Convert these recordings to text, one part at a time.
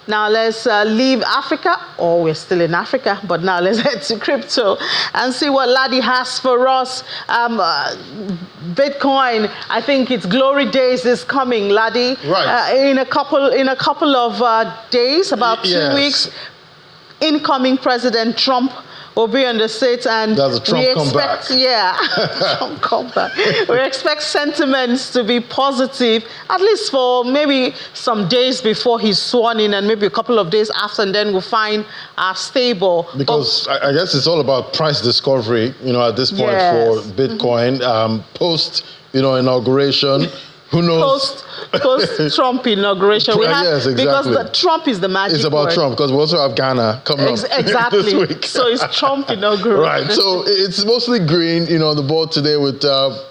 Now let's leave Africa, or we're still in Africa, but now let's head to crypto and see what Ladi has for us. Bitcoin, I think its glory days is coming, Ladi. Right. In a couple of days, about 2 weeks, incoming President Trump will be on the stage, and that's a Trump comeback. Yeah, Trump comeback. We expect sentiments to be positive, at least for maybe some days before he's sworn in, and maybe a couple of days after, and then we'll find stable. Because I guess it's all about price discovery, at this point for Bitcoin. Post, inauguration. Who knows? Post-Trump inauguration. Yes, exactly. Because Trump is the magic It's about word. Trump, because we also have Ghana coming up exactly. this week. So it's Trump inauguration. Right. So it's mostly green, on the board today, with a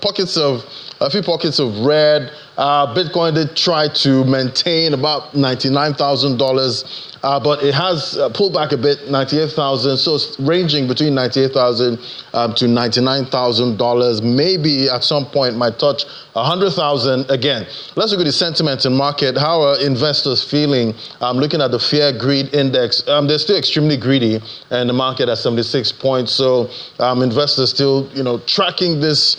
few pockets of red. Bitcoin did try to maintain about $99,000. But it has pulled back a bit, 98,000. So it's ranging between 98,000 to $99,000. Maybe at some point might touch 100,000 again. Let's look at the sentiment in market. How are investors feeling? Looking at the fear greed index, they're still extremely greedy, and the market at 76 points. So investors still, tracking this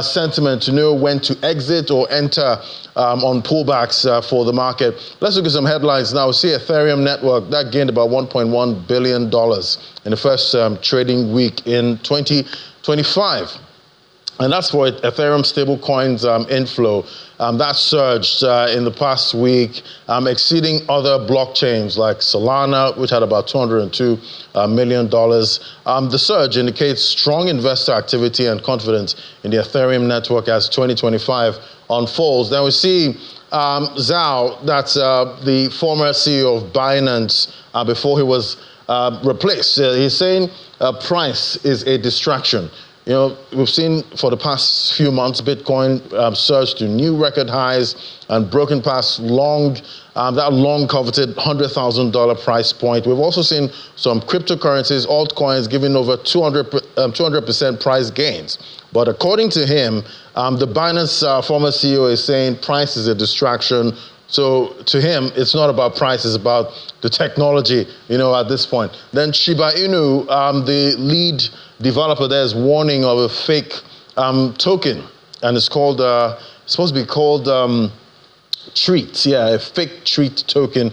sentiment to know when to exit or enter on pullbacks for the market. Let's look at some headlines now. We see Ethereum network that gained about $1.1 billion in the first trading week in 2025. And that's for Ethereum stablecoins inflow. That surged in the past week, exceeding other blockchains like Solana, which had about $202 million. The surge indicates strong investor activity and confidence in the Ethereum network as 2025 unfolds. Then we see Zhao, that's the former CEO of Binance before he was replaced. He's saying price is a distraction. We've seen for the past few months, Bitcoin surged to new record highs and broken past that long coveted $100,000 price point. We've also seen some cryptocurrencies, altcoins, giving over 200% price gains. But according to him, the Binance former CEO is saying price is a distraction. So to him, it's not about price, it's about the technology, at this point. Then Shiba Inu, the lead developer there, is warning of a fake token, and it's called, supposed to be called Treat. Yeah, a fake Treat token.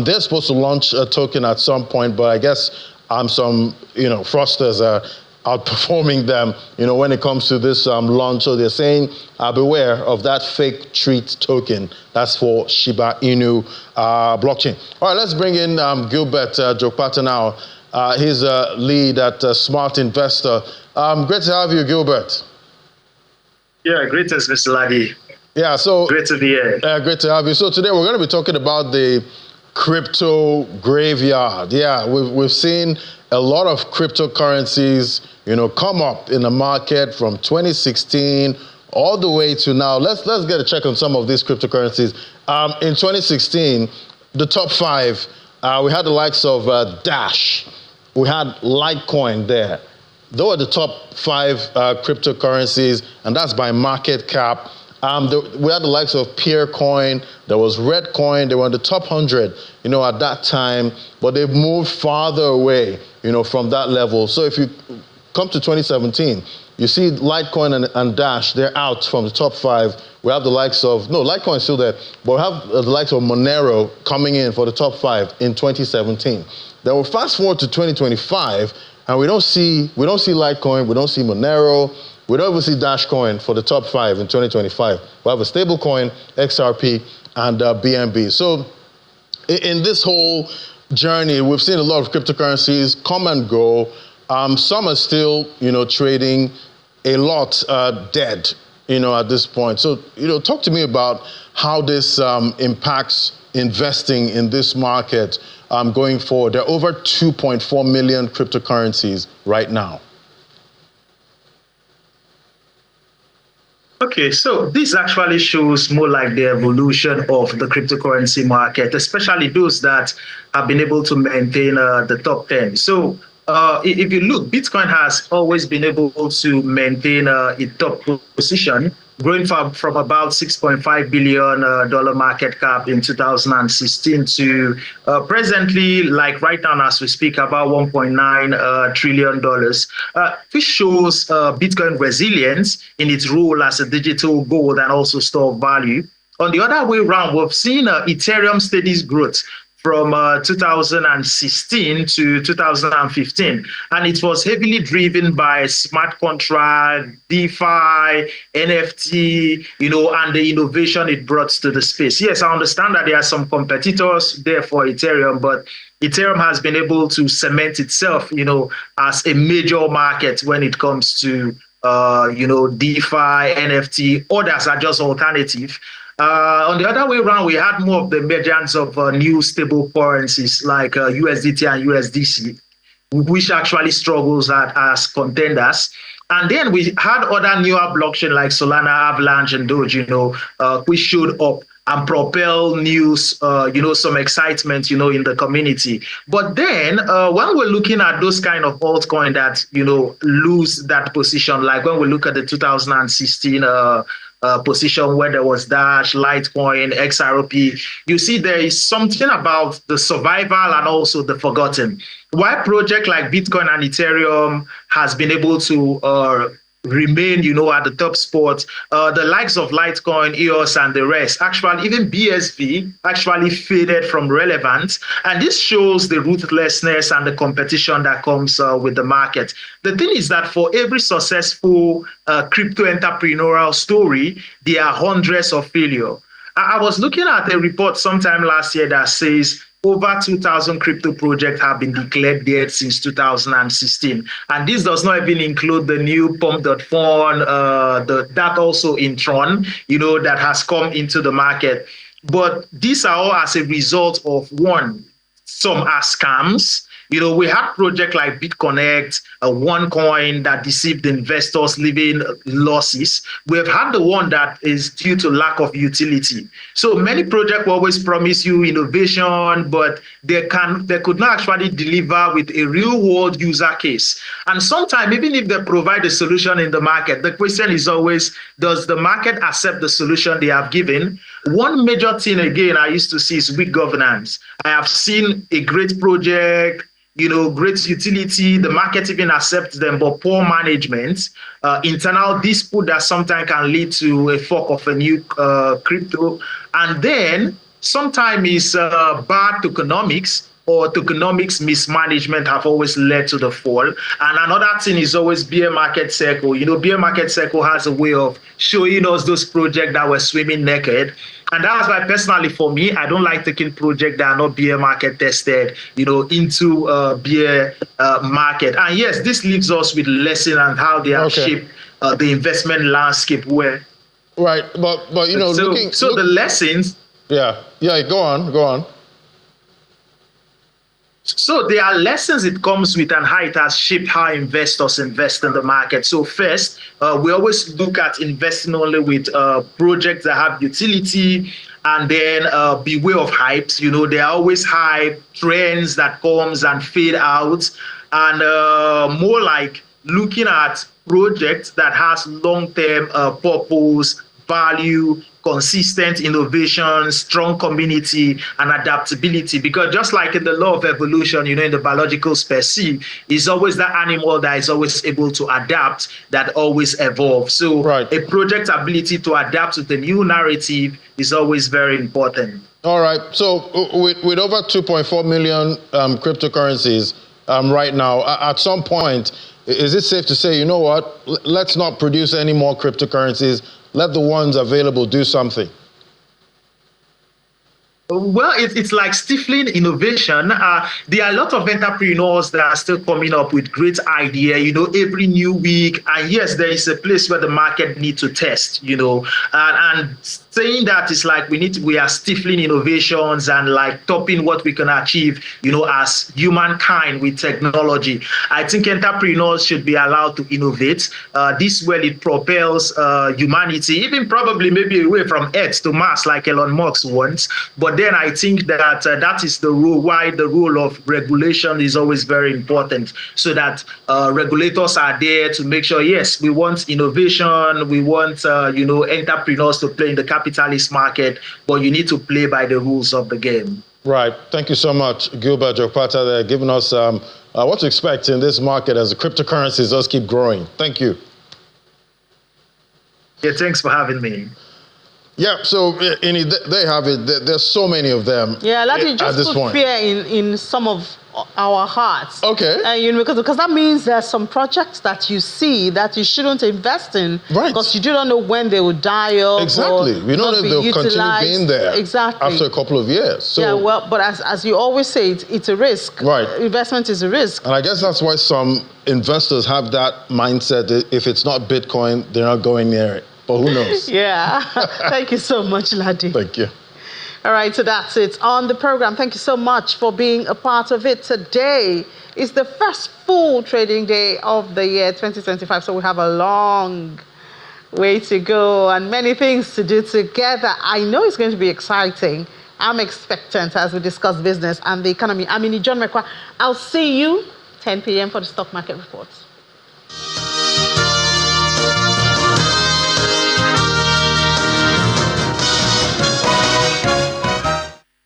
They're supposed to launch a token at some point, but I guess some, fraudsters are outperforming them, when it comes to this launch. So they're saying, beware of that fake Treat token. That's for Shiba Inu blockchain. All right, let's bring in Gilbert Jokpata now. He's a lead at Smart Investor. Great to have you, Gilbert. Yeah, greetings, Mr. Ladi. Yeah, so great to be here. Great to have you. So today we're going to be talking about the crypto graveyard. Yeah, we've seen a lot of cryptocurrencies, come up in the market from 2016 all the way to now. Let's get a check on some of these cryptocurrencies. In 2016, the top five, we had the likes of Dash. We had Litecoin there. Those are the top five cryptocurrencies, and that's by market cap. We had the likes of Peercoin. There was Redcoin. They were in the top 100, at that time, but they've moved farther away, from that level. So if you come to 2017, you see Litecoin and Dash, they're out from the top five. We have the likes of, Litecoin is still there, but we have the likes of Monero coming in for the top five in 2017. Then we'll fast forward to 2025, and we don't see Litecoin, we don't see Monero, we don't even see Dashcoin for the top five in 2025. We have a stablecoin, XRP, and BNB. So in this whole journey, we've seen a lot of cryptocurrencies come and go. Some are still, trading, a lot dead, at this point. So, talk to me about how this impacts investing in this market going forward. There are over 2.4 million cryptocurrencies right now. Okay, so this actually shows more like the evolution of the cryptocurrency market, especially those that have been able to maintain the top 10. So if you look, Bitcoin has always been able to maintain a top position growing from about $6.5 billion dollar market cap in 2016 to presently, like right now as we speak, about $1.9 trillion, which shows Bitcoin resilience in its role as a digital gold and also store of value. On the other way around, we've seen Ethereum steady growth from 2016 to 2015. And it was heavily driven by smart contract, DeFi, NFT, and the innovation it brought to the space. Yes, I understand that there are some competitors there for Ethereum, but Ethereum has been able to cement itself, as a major market when it comes to, DeFi, NFT. Others are just alternative. On the other way around, we had more of the emergence of new stable currencies like USDT and USDC, which actually struggles as contenders. And then we had other newer blockchain like Solana, Avalanche, and Doge, which showed up and propel news, some excitement, in the community. But then when we're looking at those kind of altcoin that, lose that position, like when we look at the 2016 position where there was Dash, Litecoin, XRP, you see there is something about the survival and also the forgotten. Why project like Bitcoin and Ethereum has been able to remain, at the top spot, the likes of Litecoin, EOS, and the rest, actually, even BSV actually faded from relevance. And this shows the ruthlessness and the competition that comes with the market. The thing is that for every successful crypto entrepreneurial story, there are hundreds of failure. I was looking at a report sometime last year that says over 2,000 crypto projects have been declared dead since 2016. And this does not even include the new Pump.fun, that also in Tron, that has come into the market. But these are all as a result of, one, some are scams. We had projects like BitConnect, OneCoin that deceived investors, leaving losses. We've had the one that is due to lack of utility. So many projects always promise you innovation, but they could not actually deliver with a real world user case. And sometimes, even if they provide a solution in the market, the question is always, does the market accept the solution they have given? One major thing, again, I used to see is weak governance. I have seen a great project, great utility, the market even accepts them, but poor management, internal dispute that sometimes can lead to a fork of a new crypto. And then sometimes it's bad tokenomics, or tokenomics mismanagement have always led to the fall. And another thing is always bear market cycle. Bear market cycle has a way of showing us those projects that were swimming naked. And that's why personally for me, I don't like taking projects that are not bear market tested, into bear market. And yes, this leaves us with lesson on how they have shaped the investment landscape where. Right, but the lessons. Yeah, go on. So there are lessons it comes with and how it has shaped how investors invest in the market. So first, we always look at investing only with projects that have utility, and then beware of hypes. There are always hype, trends that comes and fade out, and more like looking at projects that has long-term purpose, value, consistent innovation, strong community, and adaptability. Because just like in the law of evolution, in the biological species, is always that animal that is always able to adapt, that always evolves. So a project's ability to adapt to the new narrative is always very important. All right. So with over 2.4 million cryptocurrencies right now, at some point, is it safe to say, you know what, let's not produce any more cryptocurrencies, let the ones available do something? Well, it's like stifling innovation. There are a lot of entrepreneurs that are still coming up with great idea, every new week. And yes, there is a place where the market needs to test, and saying that is like we are stifling innovations and like topping what we can achieve, as humankind with technology. I think entrepreneurs should be allowed to innovate. This way it propels humanity, even probably maybe away from Earth to Mars, like Elon Musk wants. But then I think that that is the role, why the role of regulation is always very important, so that regulators are there to make sure, yes, we want innovation, we want entrepreneurs to play in the capitalist market, but you need to play by the rules of the game. Right. Thank you so much, Gilbert Jokpata, there, giving us what to expect in this market as the cryptocurrencies just keep growing. Thank you. Yeah, thanks for having me. Yeah, so there you have it. There's so many of them. Yeah, Ladi, at just this put point. fear in some of our hearts. Okay. Because that means there's some projects that you see that you shouldn't invest in. Right. Because you do not know when they will die off. Exactly. We know that they'll continue being there. Exactly. After a couple of years. So, yeah, well, but as you always say, it's a risk. Right. Investment is a risk. And I guess that's why some investors have that mindset that if it's not Bitcoin, they're not going near it. But who knows? Yeah. Thank you so much, Ladi. Thank you. All right, so that's it on the program. Thank you so much for being a part of it. Today is the first full trading day of the year 2025, so we have a long way to go and many things to do together. I know it's going to be exciting. I'm expectant as we discuss business and the economy. I'm in John McQuarrie. I'll see you 10 p.m. for the stock market reports.